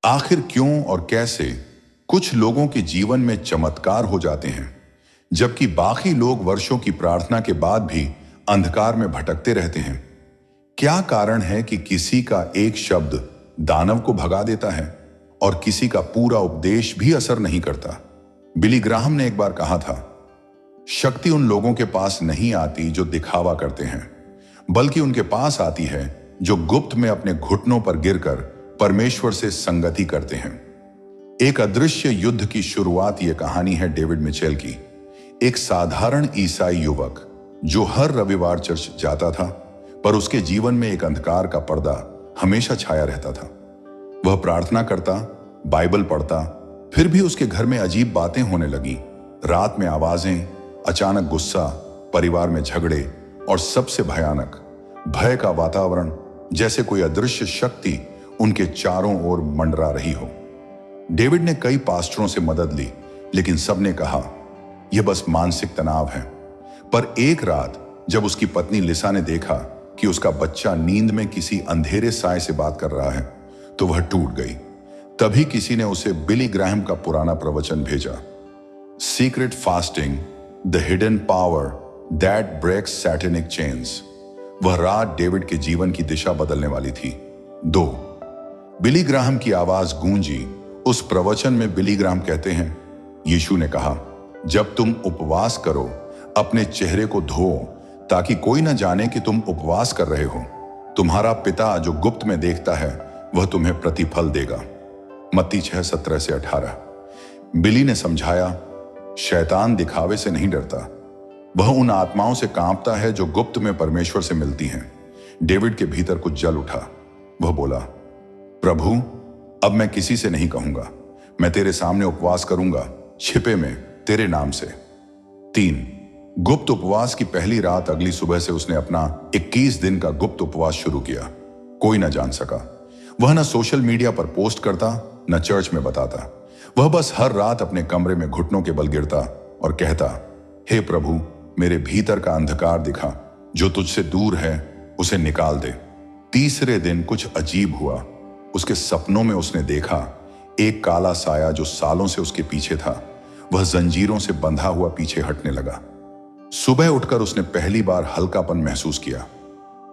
आखिर क्यों और कैसे कुछ लोगों के जीवन में चमत्कार हो जाते हैं जबकि बाकी लोग वर्षों की प्रार्थना के बाद भी अंधकार में भटकते रहते हैं? क्या कारण है कि किसी का एक शब्द दानव को भगा देता है और किसी का पूरा उपदेश भी असर नहीं करता? बिली ग्राहम ने एक बार कहा था, शक्ति उन लोगों के पास नहीं आती जो दिखावा करते हैं, बल्कि उनके पास आती है जो गुप्त में अपने घुटनों पर गिरकर परमेश्वर से संगति करते हैं। एक अदृश्य युद्ध की शुरुआत यह कहानी है डेविड मिचेल की, एक साधारण ईसाई युवक जो हर रविवार चर्च जाता था, पर उसके जीवन में एक अंधकार का पर्दा हमेशा छाया रहता था। वह प्रार्थना करता, बाइबल पढ़ता, फिर भी उसके घर में अजीब बातें होने लगी। रात में आवाजें, अचानक गुस्सा, परिवार में झगड़े और सबसे भयानक भय का वातावरण, जैसे कोई अदृश्य शक्ति उनके चारों ओर मंडरा रही हो। डेविड ने कई पास्टरों से मदद ली, लेकिन सबने कहा यह बस मानसिक तनाव है। पर एक रात जब उसकी पत्नी लिसा ने देखा कि उसका बच्चा नींद में किसी अंधेरे साए से बात कर रहा है, तो वह टूट गई। तभी किसी ने उसे बिली ग्राहम का पुराना प्रवचन भेजा, secret fasting, the hidden power that breaks satanic chains. वह रात डेविड के जीवन की दिशा बदलने वाली थी। 2, बिली ग्राहम की आवाज गूंजी। उस प्रवचन में बिली ग्राहम कहते हैं, यीशु ने कहा, जब तुम उपवास करो, अपने चेहरे को धो ताकि कोई न जाने कि तुम उपवास कर रहे हो। तुम्हारा पिता जो गुप्त में देखता है वह तुम्हें प्रतिफल देगा। मत्ती 6:17-18। बिली ने समझाया, शैतान दिखावे से नहीं डरता, वह उन आत्माओं से कांपता है जो गुप्त में परमेश्वर से मिलती हैं। डेविड के भीतर कुछ जल उठा। वह बोला, प्रभु, अब मैं किसी से नहीं कहूंगा, मैं तेरे सामने उपवास करूंगा, छिपे में तेरे नाम से। 3, गुप्त उपवास की पहली रात अगली सुबह से उसने अपना 21 दिन का गुप्त उपवास शुरू किया। कोई न जान सका। वह न सोशल मीडिया पर पोस्ट करता, न चर्च में बताता। वह बस हर रात अपने कमरे में घुटनों के बल गिरता और कहता, हे प्रभु, मेरे भीतर का अंधकार दिखा, जो तुझसे दूर है उसे निकाल दे। तीसरे दिन कुछ अजीब हुआ। उसके सपनों में उसने देखा एक काला साया जो सालों से उसके पीछे था, वह जंजीरों से बंधा हुआ पीछे हटने लगा। सुबह उठकर उसने पहली बार हल्कापन महसूस किया।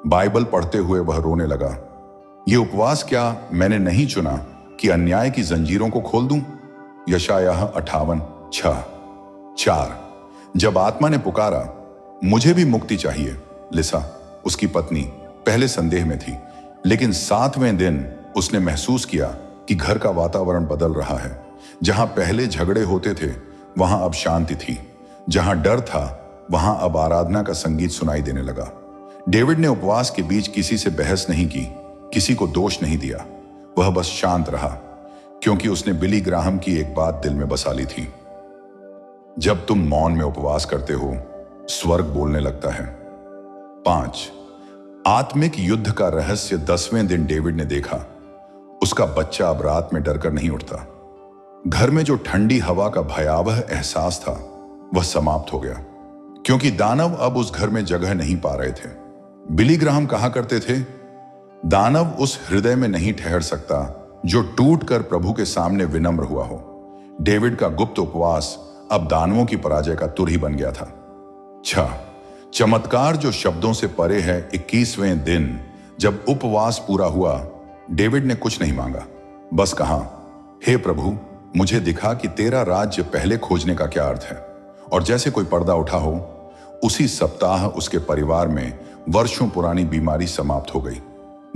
बाइबल पढ़ते हुए वह रोने लगा। यह उपवास क्या मैंने नहीं चुना कि अन्याय की जंजीरों को खोल दूं? यशायाह 58:6-4। जब आत्मा ने पुकारा, मुझे भी मुक्ति चाहिए। लिसा, उसकी पत्नी, पहले संदेह में थी, लेकिन 7वें दिन उसने महसूस किया कि घर का वातावरण बदल रहा है। जहां पहले झगड़े होते थे वहां अब शांति थी। जहां डर था वहां अब आराधना का संगीत सुनाई देने लगा। डेविड ने उपवास के बीच किसी से बहस नहीं की, किसी को दोष नहीं दिया। वह बस शांत रहा, क्योंकि उसने बिली ग्राहम की एक बात दिल में बसा ली थी, जब तुम मौन में उपवास करते हो, स्वर्ग बोलने लगता है। 5, आत्मिक युद्ध का रहस्य। 10वें दिन डेविड ने देखा, उसका बच्चा अब रात में डरकर नहीं उठता। घर में जो ठंडी हवा का भयावह एहसास था वह समाप्त हो गया, क्योंकि दानव अब उस घर में जगह नहीं पा रहे थे। बिली ग्राहम कहा करते थे, दानव उस हृदय में नहीं ठहर सकता जो टूटकर प्रभु के सामने विनम्र हुआ हो। डेविड का गुप्त उपवास अब दानवों की पराजय का तुर ही बन गया था। 6, चमत्कार जो शब्दों से परे है। 21वें दिन जब उपवास पूरा हुआ, डेविड ने कुछ नहीं मांगा, बस कहा, हे प्रभु, मुझे दिखा कि तेरा राज्य पहले खोजने का क्या अर्थ है। और जैसे कोई पर्दा उठा हो, उसी सप्ताह उसके परिवार में वर्षों पुरानी बीमारी समाप्त हो गई।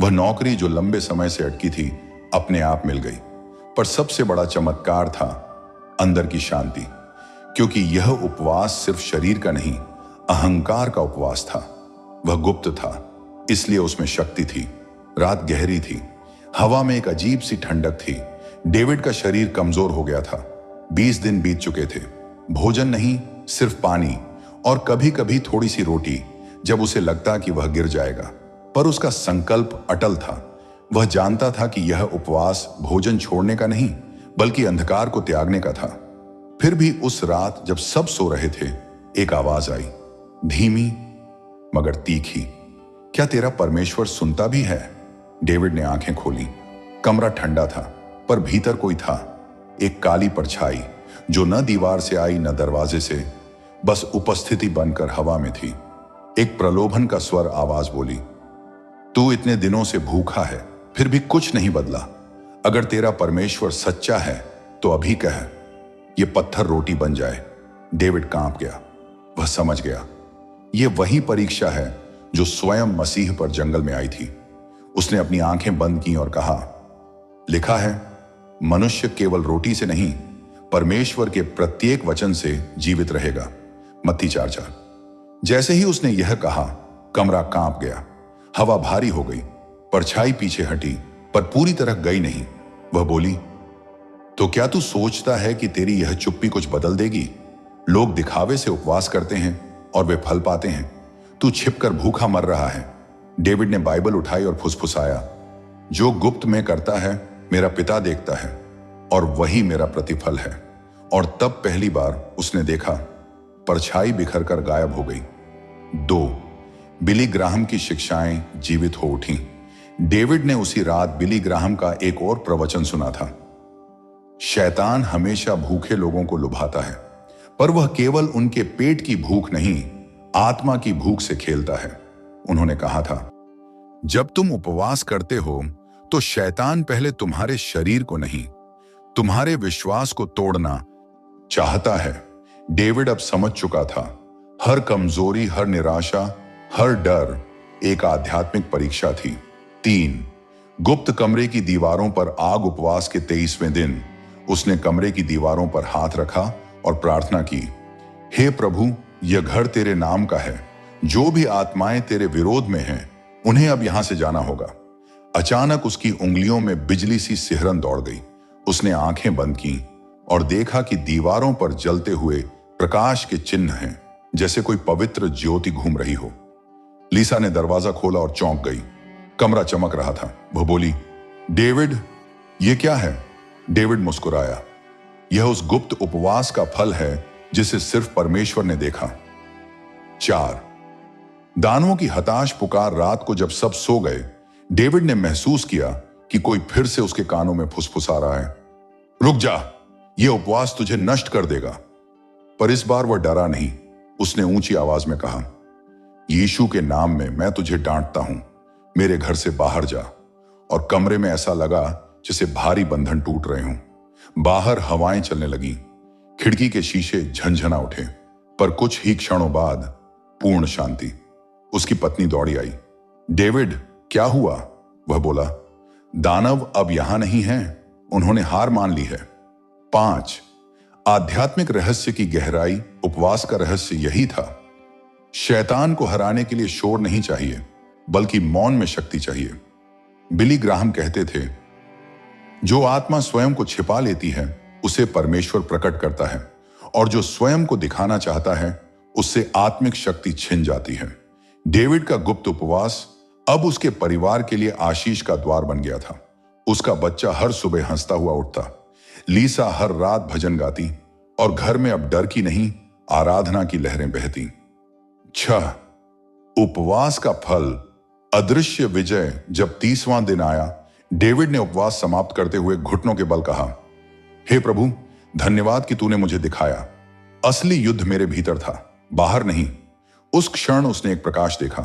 वह नौकरी जो लंबे समय से अटकी थी अपने आप मिल गई। पर सबसे बड़ा चमत्कार था अंदर की शांति, क्योंकि यह उपवास सिर्फ शरीर का नहीं, अहंकार का उपवास था। वह गुप्त था, इसलिए उसमें शक्ति थी। रात गहरी थी, हवा में एक अजीब सी ठंडक थी। डेविड का शरीर कमजोर हो गया था। 20 दिन बीत चुके थे। भोजन नहीं, सिर्फ पानी और कभी कभी थोड़ी सी रोटी, जब उसे लगता कि वह गिर जाएगा। पर उसका संकल्प अटल था। वह जानता था कि यह उपवास भोजन छोड़ने का नहीं, बल्कि अंधकार को त्यागने का था। फिर भी उस रात जब सब सो रहे थे, एक आवाज आई, धीमी मगर तीखी, क्या तेरा परमेश्वर सुनता भी है? डेविड ने आंखें खोली। कमरा ठंडा था, पर भीतर कोई था, एक काली परछाई जो न दीवार से आई न दरवाजे से, बस उपस्थिति बनकर हवा में थी। एक प्रलोभन का स्वर आवाज बोली, तू इतने दिनों से भूखा है, फिर भी कुछ नहीं बदला। अगर तेरा परमेश्वर सच्चा है तो अभी कह, ये पत्थर रोटी बन जाए। डेविड कांप गया। वह समझ गया, यह वही परीक्षा है जो स्वयं मसीह पर जंगल में आई थी। उसने अपनी आंखें बंद की और कहा, लिखा है, मनुष्य केवल रोटी से नहीं, परमेश्वर के प्रत्येक वचन से जीवित रहेगा। मत्ती 4:4। जैसे ही उसने यह कहा, कमरा कांप गया। हवा भारी हो गई। परछाई पीछे हटी, पर पूरी तरह गई नहीं। वह बोली, तो क्या तू सोचता है कि तेरी यह चुप्पी कुछ बदल देगी? लोग दिखावे से उपवास करते हैं और वे फल पाते हैं। तू छिपकर भूखा मर रहा है। डेविड ने बाइबल उठाई और फुसफुसाया, जो गुप्त में करता है मेरा पिता देखता है, और वही मेरा प्रतिफल है। और तब पहली बार उसने देखा, परछाई बिखर कर गायब हो गई। 2. बिली ग्राहम की शिक्षाएं जीवित हो उठी। डेविड ने उसी रात बिली ग्राहम का एक और प्रवचन सुना था। शैतान हमेशा भूखे लोगों को लुभाता है, पर वह केवल उनके पेट की भूख नहीं, आत्मा की भूख से खेलता है। उन्होंने कहा था, जब तुम उपवास करते हो तो शैतान पहले तुम्हारे शरीर को नहीं, तुम्हारे विश्वास को तोड़ना चाहता है। डेविड अब समझ चुका था, हर कमजोरी, हर निराशा, हर डर एक आध्यात्मिक परीक्षा थी। 3. गुप्त कमरे की दीवारों पर आग। उपवास के 23वें दिन उसने कमरे की दीवारों पर हाथ रखा और प्रार्थना की, हे प्रभु, यह घर तेरे नाम का है। जो भी आत्माएं तेरे विरोध में हैं, उन्हें अब यहां से जाना होगा। अचानक उसकी उंगलियों में बिजली सी सिहरन दौड़ गई। उसने आंखें बंद की और देखा कि दीवारों पर जलते हुए प्रकाश के चिन्ह हैं, जैसे कोई पवित्र ज्योति घूम रही हो। लीसा ने दरवाजा खोला और चौंक गई। कमरा चमक रहा था। वह बोली, डेविड, यह क्या है? डेविड मुस्कुराया, यह उस गुप्त उपवास का फल है जिसे सिर्फ परमेश्वर ने देखा। 4. दानवों की हताश पुकार। रात को जब सब सो गए, डेविड ने महसूस किया कि कोई फिर से उसके कानों में फुसफुसा रहा है, रुक जा, यह उपवास तुझे नष्ट कर देगा। पर इस बार वह डरा नहीं। उसने ऊंची आवाज में कहा, यीशु के नाम में मैं तुझे डांटता हूं, मेरे घर से बाहर जा। और कमरे में ऐसा लगा जैसे भारी बंधन टूट रहे हों। बाहर हवाएं चलने लगी, खिड़की के शीशे झनझना उठे, पर कुछ ही क्षणों बाद पूर्ण शांति। उसकी पत्नी दौड़ी आई। डेविड, क्या हुआ? वह बोला, दानव अब यहां नहीं हैं, उन्होंने हार मान ली है। 5. आध्यात्मिक रहस्य की गहराई। उपवास का रहस्य यही था, शैतान को हराने के लिए शोर नहीं चाहिए, बल्कि मौन में शक्ति चाहिए। बिली ग्राहम कहते थे, जो आत्मा स्वयं को छिपा लेती है उसे परमेश्वर प्रकट करता है, और जो स्वयं को दिखाना चाहता है उससे आत्मिक शक्ति छिन जाती है। डेविड का गुप्त उपवास अब उसके परिवार के लिए आशीष का द्वार बन गया था। उसका बच्चा हर सुबह हंसता हुआ उठता, लीसा हर रात भजन गाती, और घर में अब डर की नहीं, आराधना की लहरें बहती। 6. उपवास का फल, अदृश्य विजय। जब 30वां दिन आया, डेविड ने उपवास समाप्त करते हुए घुटनों के बल कहा, हे प्रभु, धन्यवाद कि तूने मुझे दिखाया। असली युद्ध मेरे भीतर था, बाहर नहीं। उस क्षण उसने एक प्रकाश देखा,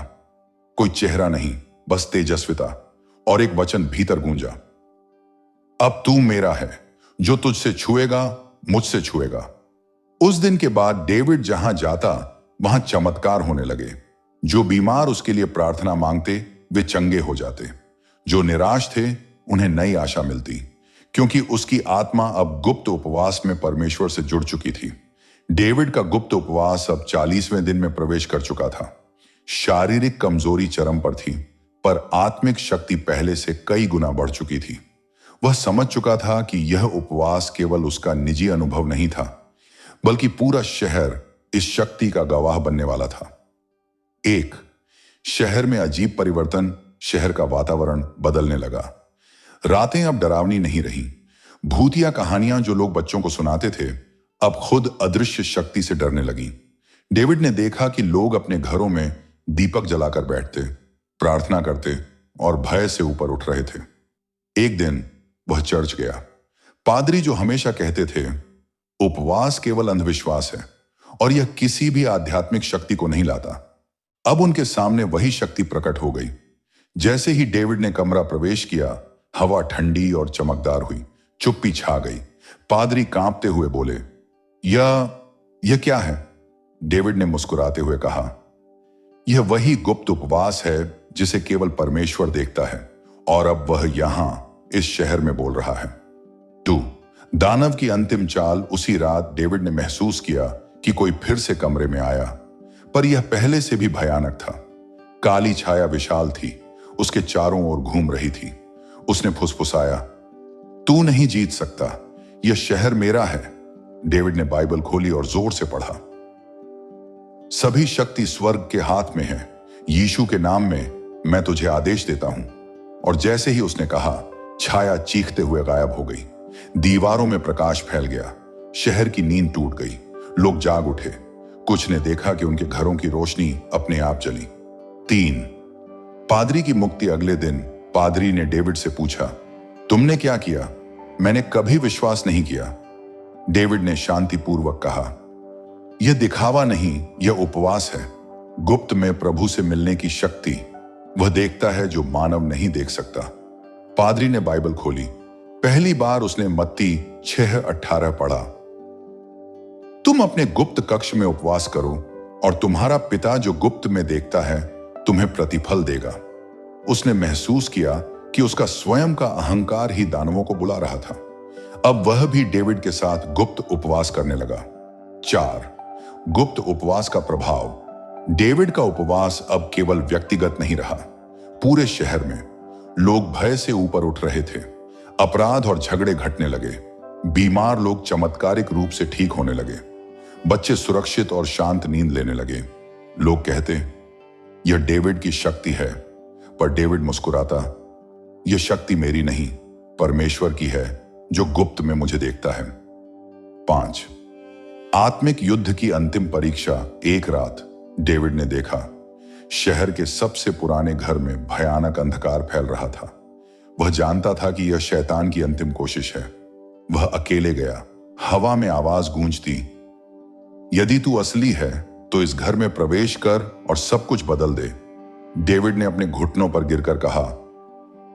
कोई चेहरा नहीं, बस तेजस्विता, और एक वचन भीतर गूंजा, अब तू मेरा है, जो तुझसे छुएगा मुझसे छुएगा। उस दिन के बाद डेविड जहां जाता वहां चमत्कार होने लगे। जो बीमार उसके लिए प्रार्थना मांगते वे चंगे हो जाते, जो निराश थे उन्हें नई आशा मिलती, क्योंकि उसकी आत्मा अब गुप्त उपवास में परमेश्वर से जुड़ चुकी थी। डेविड का गुप्त उपवास अब 40वें दिन में प्रवेश कर चुका था। शारीरिक कमजोरी चरम पर थी, पर आत्मिक शक्ति पहले से कई गुना बढ़ चुकी थी। वह समझ चुका था कि यह उपवास केवल उसका निजी अनुभव नहीं था, बल्कि पूरा शहर इस शक्ति का गवाह बनने वाला था। 1. शहर में अजीब परिवर्तन। शहर का वातावरण बदलने लगा। रातें अब डरावनी नहीं रही। भूतिया कहानियां जो लोग बच्चों को सुनाते थे, अब खुद अदृश्य शक्ति से डरने लगी। डेविड ने देखा कि लोग अपने घरों में दीपक जलाकर बैठते, प्रार्थना करते और भय से ऊपर उठ रहे थे। एक दिन वह चर्च गया। पादरी जो हमेशा कहते थे उपवास केवल अंधविश्वास है और यह किसी भी आध्यात्मिक शक्ति को नहीं लाता, अब उनके सामने वही शक्ति प्रकट हो गई। जैसे ही डेविड ने कमरा प्रवेश किया, हवा ठंडी और चमकदार हुई, चुप्पी छा गई। पादरी कांपते हुए बोले, यह क्या है? डेविड ने मुस्कुराते हुए कहा, यह वही गुप्त उपवास है जिसे केवल परमेश्वर देखता है, और अब वह यहां इस शहर में बोल रहा है। 2 दानव की अंतिम चाल। उसी रात डेविड ने महसूस किया कि कोई फिर से कमरे में आया, पर यह पहले से भी भयानक था। काली छाया विशाल थी, उसके चारों ओर घूम रही थी। उसने फुसफुसाया, तू नहीं जीत सकता, यह शहर मेरा है। डेविड ने बाइबल खोली और जोर से पढ़ा, सभी शक्ति स्वर्ग के हाथ में है, यीशु के नाम में मैं तुझे आदेश देता हूं। और जैसे ही उसने कहा, छाया चीखते हुए गायब हो गई। दीवारों में प्रकाश फैल गया, शहर की नींद टूट गई। लोग जाग उठे। कुछ ने देखा कि उनके घरों की रोशनी अपने आप जली। 3 पादरी की मुक्ति। अगले दिन पादरी ने डेविड से पूछा, तुमने क्या किया? मैंने कभी विश्वास नहीं किया। डेविड ने शांतिपूर्वक कहा, यह दिखावा नहीं, यह उपवास है। गुप्त में प्रभु से मिलने की शक्ति वह देखता है जो मानव नहीं देख सकता। पादरी ने बाइबल खोली। पहली बार उसने मत्ती 6:18 पढ़ा, तुम अपने गुप्त कक्ष में उपवास करो और तुम्हारा पिता जो गुप्त में देखता है तुम्हें प्रतिफल देगा। उसने महसूस किया कि उसका स्वयं का अहंकार ही दानवों को बुला रहा था। अब वह भी डेविड के साथ गुप्त उपवास करने लगा। 4 गुप्त उपवास का प्रभाव। डेविड का उपवास अब केवल व्यक्तिगत नहीं रहा। पूरे शहर में लोग भय से ऊपर उठ रहे थे। अपराध और झगड़े घटने लगे। बीमार लोग चमत्कारिक रूप से ठीक होने लगे। बच्चे सुरक्षित और शांत नींद लेने लगे। लोग कहते, यह डेविड की शक्ति है, पर डेविड मुस्कुराता, यह शक्ति मेरी नहीं, परमेश्वर की है जो गुप्त में मुझे देखता है। 5 आत्मिक युद्ध की अंतिम परीक्षा। एक रात डेविड ने देखा, शहर के सबसे पुराने घर में भयानक अंधकार फैल रहा था। वह जानता था कि यह शैतान की अंतिम कोशिश है। वह अकेले गया। हवा में आवाज गूंजती, यदि तू असली है तो इस घर में प्रवेश कर और सब कुछ बदल दे। डेविड ने अपने घुटनों पर गिरकर कहा,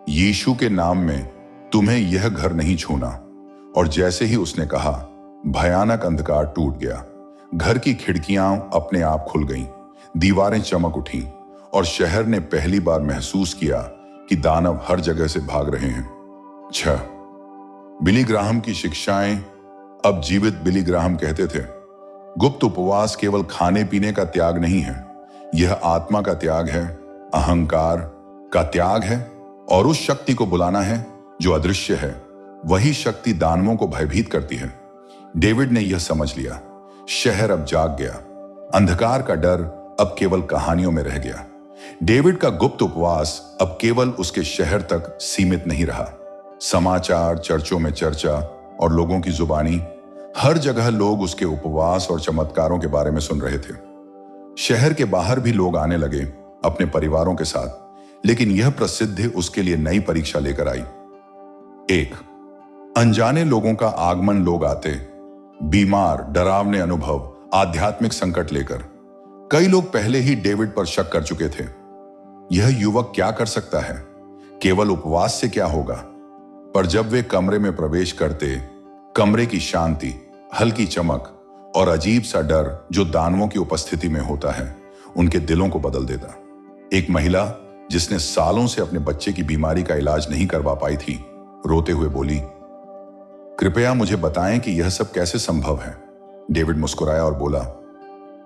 यीशु के नाम में तुम्हें यह घर नहीं छूना। और जैसे ही उसने कहा, भयानक अंधकार टूट गया। घर की खिड़कियां अपने आप खुल गईं, दीवारें चमक उठीं और शहर ने पहली बार महसूस किया कि दानव हर जगह से भाग रहे हैं। 6 बिली ग्राहम की शिक्षाएं। अब जीवित बिली ग्राहम कहते थे, गुप्त उपवास केवल खाने पीने का त्याग नहीं है, यह आत्मा का त्याग है, अहंकार का त्याग है और उस शक्ति को बुलाना है जो अदृश्य है। वही शक्ति दानवों को भयभीत करती है। डेविड ने यह समझ लिया। शहर अब जाग गया। अंधकार का डर अब केवल कहानियों में रह गया। डेविड का गुप्त उपवास अब केवल उसके शहर तक सीमित नहीं रहा। समाचार, चर्चों में चर्चा और लोगों की जुबानी, हर जगह लोग उसके उपवास और चमत्कारों के बारे में सुन रहे थे। शहर के बाहर भी लोग आने लगे अपने परिवारों के साथ, लेकिन यह प्रसिद्धि उसके लिए नई परीक्षा लेकर आई। 1 अनजाने लोगों का आगमन। लोग आते, बीमार, डरावने अनुभव, आध्यात्मिक संकट लेकर। कई लोग पहले ही डेविड पर शक कर चुके थे। यह युवक क्या कर सकता है? केवल उपवास से क्या होगा? पर जब वे कमरे में प्रवेश करते, कमरे की शांति, हल्की चमक और अजीब सा डर जो दानवों की उपस्थिति में होता है, उनके दिलों को बदल देता। एक महिला जिसने सालों से अपने बच्चे की बीमारी का इलाज नहीं करवा पाई थी, रोते हुए बोली, कृपया मुझे बताएं कि यह सब कैसे संभव है। डेविड मुस्कुराया और बोला,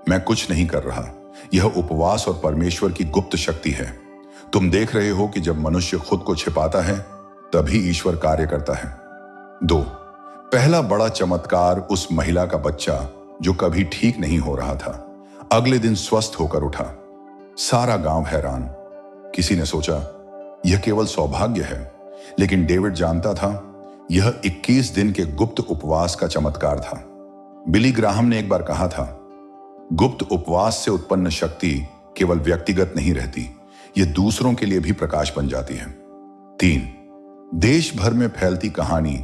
मैं कुछ नहीं कर रहा, यह उपवास और परमेश्वर की गुप्त शक्ति है। तुम देख रहे हो कि जब मनुष्य खुद को छिपाता है तभी ईश्वर कार्य करता है। 2 पहला बड़ा चमत्कार। उस महिला का बच्चा जो कभी ठीक नहीं हो रहा था, अगले दिन स्वस्थ होकर उठा। सारा गांव हैरान। किसी ने सोचा यह केवल सौभाग्य है, लेकिन डेविड जानता था यह 21 दिन के गुप्त उपवास का चमत्कार था। बिली ग्राहम ने एक बार कहा था, गुप्त उपवास से उत्पन्न शक्ति केवल व्यक्तिगत नहीं रहती, यह दूसरों के लिए भी प्रकाश बन जाती है। 3 देश भर में फैलती कहानी।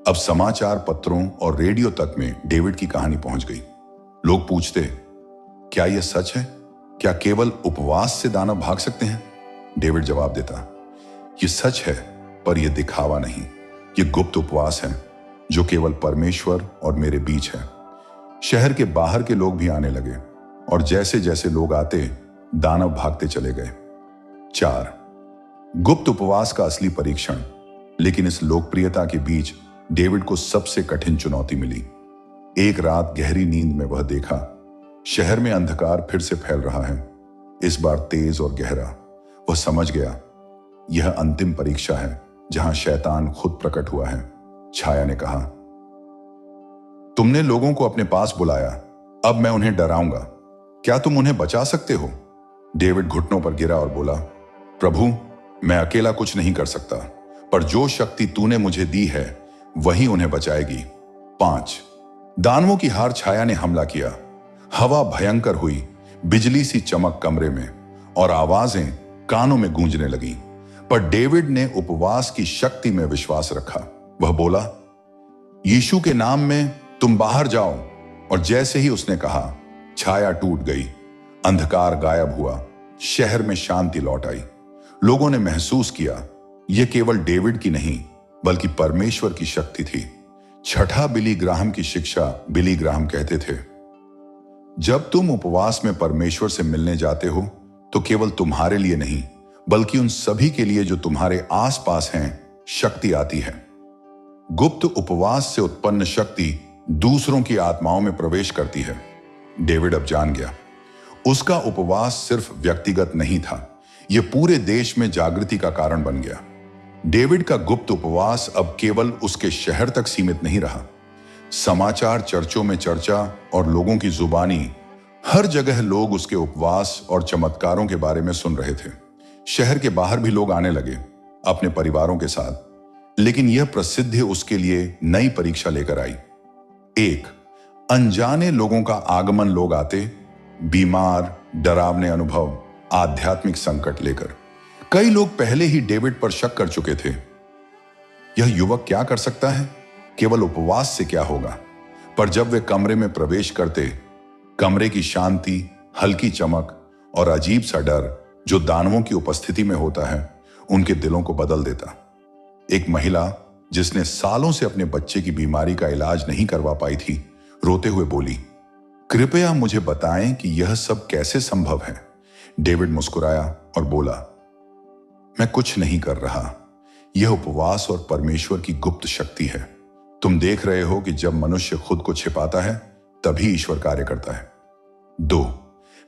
अब समाचार पत्रों और रेडियो तक में डेविड की कहानी पहुंच गई। लोग पूछते, क्या यह सच है? क्या केवल उपवास से दानव भाग सकते हैं? डेविड जवाब देता, यह सच है, पर यह दिखावा नहीं। यह गुप्त उपवास है जो केवल परमेश्वर और मेरे बीच है। शहर के बाहर के लोग भी आने लगे और जैसे जैसे लोग आते, दानव भागते चले गए। 4. गुप्त उपवास का असली परीक्षण। लेकिन इस लोकप्रियता के बीच डेविड को सबसे कठिन चुनौती मिली। एक रात गहरी नींद में वह देखा, शहर में अंधकार फिर से फैल रहा है, इस बार तेज और गहरा। वह समझ गया, यह अंतिम परीक्षा है जहां शैतान खुद प्रकट हुआ है। छाया ने कहा, तुमने लोगों को अपने पास बुलाया, अब मैं उन्हें डराऊंगा। क्या तुम उन्हें बचा सकते हो? डेविड घुटनों पर गिरा और बोला, प्रभु, मैं अकेला कुछ नहीं कर सकता, पर जो शक्ति तूने मुझे दी है वही उन्हें बचाएगी। 5. दानवों की हार। छाया ने हमला किया। हवा भयंकर हुई, बिजली सी चमक कमरे में और आवाजें कानों में गूंजने लगीं। पर डेविड ने उपवास की शक्ति में विश्वास रखा। वह बोला, यीशु के नाम में तुम बाहर जाओ। और जैसे ही उसने कहा, छाया टूट गई, अंधकार गायब हुआ, शहर में शांति लौट आई। लोगों ने महसूस किया, यह केवल डेविड की नहीं बल्कि परमेश्वर की शक्ति थी। 6 बिली ग्राहम की शिक्षा। बिली ग्राहम कहते थे, जब तुम उपवास में परमेश्वर से मिलने जाते हो तो केवल तुम्हारे लिए नहीं बल्कि उन सभी के लिए जो तुम्हारे आसपास हैं शक्ति आती है। गुप्त उपवास से उत्पन्न शक्ति दूसरों की आत्माओं में प्रवेश करती है। डेविड अब जान गया, उसका उपवास सिर्फ व्यक्तिगत नहीं था, यह पूरे देश में जागृति का कारण बन गया। डेविड का गुप्त उपवास अब केवल उसके शहर तक सीमित नहीं रहा। समाचार चर्चों में चर्चा और लोगों की जुबानी, हर जगह लोग उसके उपवास और चमत्कारों के बारे में सुन रहे थे। शहर के बाहर भी लोग आने लगे अपने परिवारों के साथ। लेकिन यह प्रसिद्धि उसके लिए नई परीक्षा लेकर आई। 1. अनजाने लोगों का आगमन। लोग आते, बीमार, डरावने अनुभव, आध्यात्मिक संकट लेकर। कई लोग पहले ही डेविड पर शक कर चुके थे, यह युवक क्या कर सकता है? केवल उपवास से क्या होगा? पर जब वे कमरे में प्रवेश करते, कमरे की शांति, हल्की चमक और अजीब सा डर जो दानवों की उपस्थिति में होता है, उनके दिलों को बदल देता। एक महिला जिसने सालों से अपने बच्चे की बीमारी का इलाज नहीं करवा पाई थी, रोते हुए बोली, कृपया मुझे बताएं कि यह सब कैसे संभव है। डेविड मुस्कुराया और बोला, मैं कुछ नहीं कर रहा, यह उपवास और परमेश्वर की गुप्त शक्ति है। तुम देख रहे हो कि जब मनुष्य खुद को छिपाता है तभी ईश्वर कार्य करता है। 2.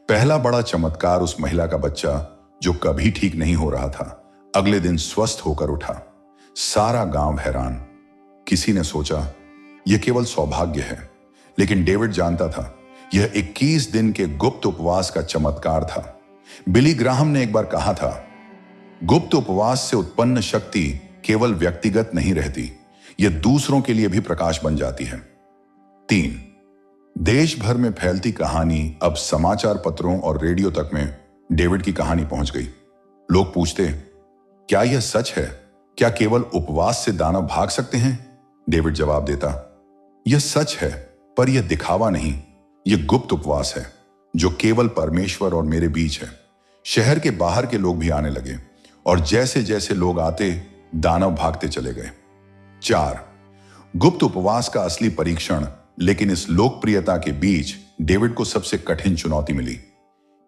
पहला बड़ा चमत्कार। उस महिला का बच्चा जो कभी ठीक नहीं हो रहा था, अगले दिन स्वस्थ होकर उठा। सारा गांव हैरान। किसी ने सोचा यह केवल सौभाग्य है, लेकिन डेविड जानता था यह 21 दिन के गुप्त उपवास का चमत्कार था। बिली ग्राहम ने एक बार कहा था, गुप्त उपवास से उत्पन्न शक्ति केवल व्यक्तिगत नहीं रहती, यह दूसरों के लिए भी प्रकाश बन जाती है। 3. देश भर में फैलती कहानी। अब समाचार पत्रों और रेडियो तक में डेविड की कहानी पहुंच गई। लोग पूछते, क्या यह सच है? क्या केवल उपवास से दानव भाग सकते हैं? डेविड जवाब देता, यह सच है, पर यह दिखावा नहीं। यह गुप्त उपवास है जो केवल परमेश्वर और मेरे बीच है। शहर के बाहर के लोग भी आने लगे और जैसे जैसे लोग आते, दानव भागते चले गए। 4. गुप्त उपवास का असली परीक्षण। लेकिन इस लोकप्रियता के बीच डेविड को सबसे कठिन चुनौती मिली।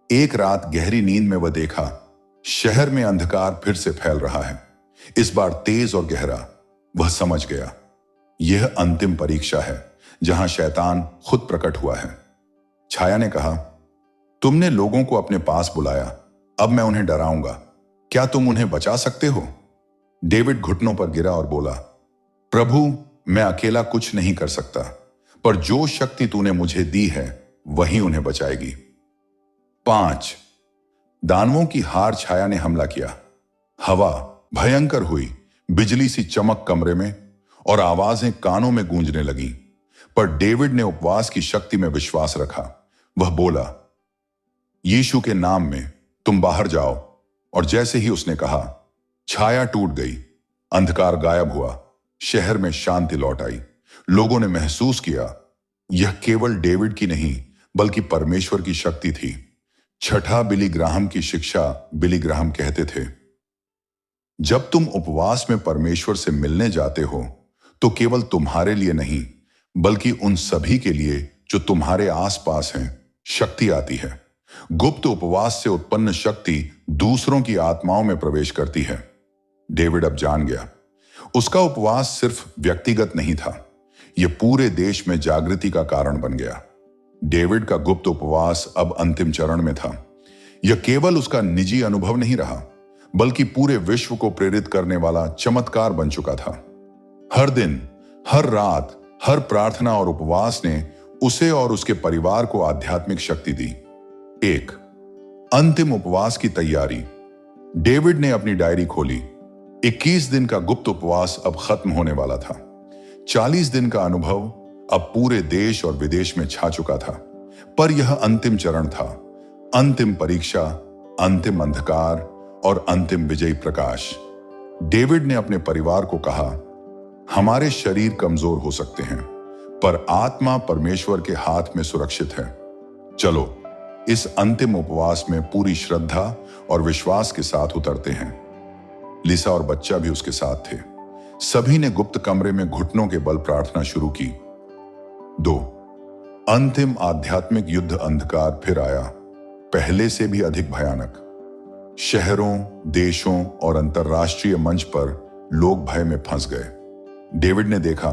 एक रात गहरी नींद में वह देखा, शहर में अंधकार फिर से फैल रहा है, इस बार तेज और गहरा। वह समझ गया, यह अंतिम परीक्षा है जहां शैतान खुद प्रकट हुआ है। छाया ने कहा, तुमने लोगों को अपने पास बुलाया, अब मैं उन्हें डराऊंगा। क्या तुम उन्हें बचा सकते हो? डेविड घुटनों पर गिरा और बोला, प्रभु, मैं अकेला कुछ नहीं कर सकता, पर जो शक्ति तूने मुझे दी है वही उन्हें बचाएगी। 5. दानवों की हार। छाया ने हमला किया। हवा भयंकर हुई, बिजली सी चमक कमरे में और आवाजें कानों में गूंजने लगीं। पर डेविड ने उपवास की शक्ति में विश्वास रखा। वह बोला, यीशु के नाम में तुम बाहर जाओ। और जैसे ही उसने कहा, छाया टूट गई, अंधकार गायब हुआ, शहर में शांति लौट आई। लोगों ने महसूस किया यह केवल डेविड की नहीं बल्कि परमेश्वर की शक्ति थी। छठा, बिली ग्राहम की शिक्षा। बिली ग्राहम कहते थे, जब तुम उपवास में परमेश्वर से मिलने जाते हो तो केवल तुम्हारे लिए नहीं बल्कि उन सभी के लिए जो तुम्हारे आसपास हैं शक्ति आती है। गुप्त उपवास से उत्पन्न शक्ति दूसरों की आत्माओं में प्रवेश करती है। डेविड अब जान गया, उसका उपवास सिर्फ व्यक्तिगत नहीं था, यह पूरे देश में जागृति का कारण बन गया। डेविड का गुप्त उपवास अब अंतिम चरण में था। यह केवल उसका निजी अनुभव नहीं रहा बल्कि पूरे विश्व को प्रेरित करने वाला चमत्कार बन चुका था। हर दिन, हर रात, हर प्रार्थना और उपवास ने उसे और उसके परिवार को आध्यात्मिक शक्ति दी। 1. अंतिम उपवास की तैयारी। डेविड ने अपनी डायरी खोली। 21 दिन का गुप्त उपवास अब खत्म होने वाला था। 40 दिन का अनुभव अब पूरे देश और विदेश में छा चुका था। पर यह अंतिम चरण था, अंतिम परीक्षा, अंतिम अंधकार और अंतिम विजयी प्रकाश। डेविड ने अपने परिवार को कहा, हमारे शरीर कमजोर हो सकते हैं पर आत्मा परमेश्वर के हाथ में सुरक्षित है। चलो इस अंतिम उपवास में पूरी श्रद्धा और विश्वास के साथ उतरते हैं। लिसा और बच्चा भी उसके साथ थे। सभी ने गुप्त कमरे में घुटनों के बल प्रार्थना शुरू की। 2. अंतिम आध्यात्मिक युद्ध। अंधकार फिर आया, पहले से भी अधिक भयानक। शहरों, देशों और अंतरराष्ट्रीय मंच पर लोग भय में फंस गए। डेविड ने देखा,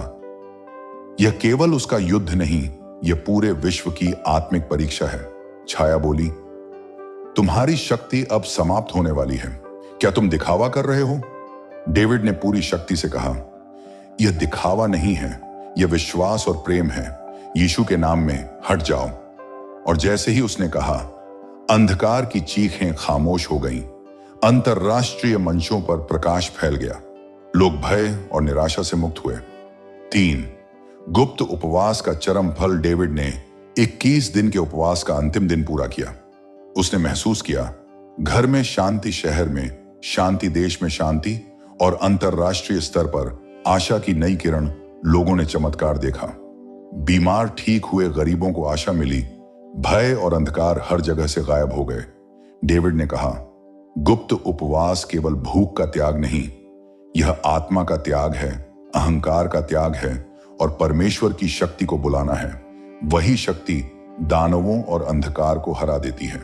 यह केवल उसका युद्ध नहीं, यह पूरे विश्व की आत्मिक परीक्षा है। छाया बोली, तुम्हारी शक्ति अब समाप्त होने वाली है। क्या तुम दिखावा कर रहे हो? डेविड ने पूरी शक्ति से कहा, यह दिखावा नहीं है, यह विश्वास और प्रेम है। यीशु के नाम में हट जाओ। और जैसे ही उसने कहा, अंधकार की चीखें खामोश हो गईं। अंतरराष्ट्रीय मंचों पर प्रकाश फैल गया। लोग भय और निराशा से मुक्त हुए। 3. गुप्त उपवास का चरम फल। डेविड ने 21 दिन के उपवास का अंतिम दिन पूरा किया। उसने महसूस किया, घर में शांति, शहर में शांति, देश में शांति और अंतरराष्ट्रीय स्तर पर आशा की नई किरण। लोगों ने चमत्कार देखा, बीमार ठीक हुए, गरीबों को आशा मिली, भय और अंधकार हर जगह से गायब हो गए। डेविड ने कहा, गुप्त उपवास केवल भूख का त्याग नहीं, यह आत्मा का त्याग है, अहंकार का त्याग है और परमेश्वर की शक्ति को बुलाना है। वही शक्ति दानवों और अंधकार को हरा देती है।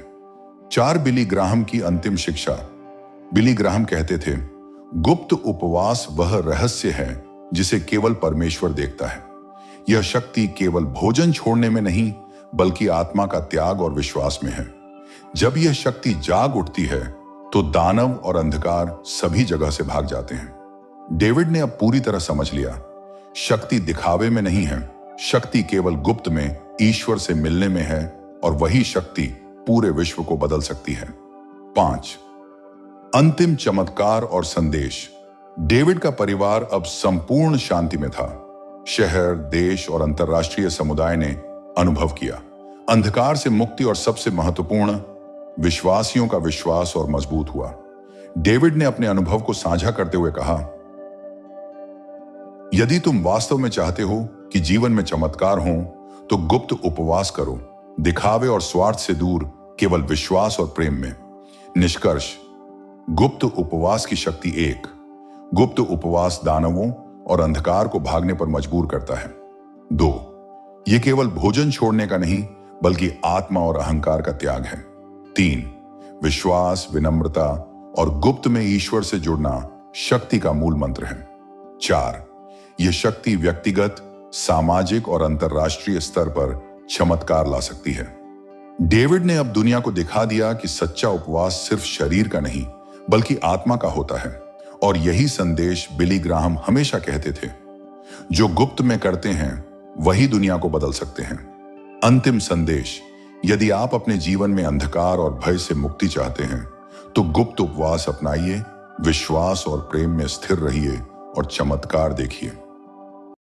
4. बिली ग्राहम की अंतिम शिक्षा। बिली ग्राहम कहते थे, गुप्त उपवास वह रहस्य है जिसे केवल परमेश्वर देखता है। यह शक्ति केवल भोजन छोड़ने में नहीं बल्कि आत्मा का त्याग और विश्वास में है। जब यह शक्ति जाग उठती है तो दानव और अंधकार सभी जगह से भाग जाते हैं। डेविड ने अब पूरी तरह समझ लिया, शक्ति दिखावे में नहीं है, शक्ति केवल गुप्त में ईश्वर से मिलने में है और वही शक्ति पूरे विश्व को बदल सकती है। 5. अंतिम चमत्कार और संदेश। डेविड का परिवार अब संपूर्ण शांति में था। शहर, देश और अंतरराष्ट्रीय समुदाय ने अनुभव किया अंधकार से मुक्ति और सबसे महत्वपूर्ण, विश्वासियों का विश्वास और मजबूत हुआ। डेविड ने अपने अनुभव को साझा करते हुए कहा, यदि तुम वास्तव में चाहते हो कि जीवन में चमत्कार हो तो गुप्त उपवास करो, दिखावे और स्वार्थ से दूर, केवल विश्वास और प्रेम में। निष्कर्ष, गुप्त उपवास की शक्ति 1. गुप्त उपवास दानवों और अंधकार को भागने पर मजबूर करता है। 2. यह केवल भोजन छोड़ने का नहीं बल्कि आत्मा और अहंकार का त्याग है। 3. विश्वास, विनम्रता और गुप्त में ईश्वर से जुड़ना शक्ति का मूल मंत्र है। 4. यह शक्ति व्यक्तिगत, सामाजिक और अंतरराष्ट्रीय स्तर पर चमत्कार ला सकती है। डेविड ने अब दुनिया को दिखा दिया कि सच्चा उपवास सिर्फ शरीर का नहीं बल्कि आत्मा का होता है। और यही संदेश बिली ग्राहम हमेशा कहते थे, जो गुप्त में करते हैं वही दुनिया को बदल सकते हैं। अंतिम संदेश, यदि आप अपने जीवन में अंधकार और भय से मुक्ति चाहते हैं तो गुप्त उपवास अपनाइए, विश्वास और प्रेम में स्थिर रहिए और चमत्कार देखिए।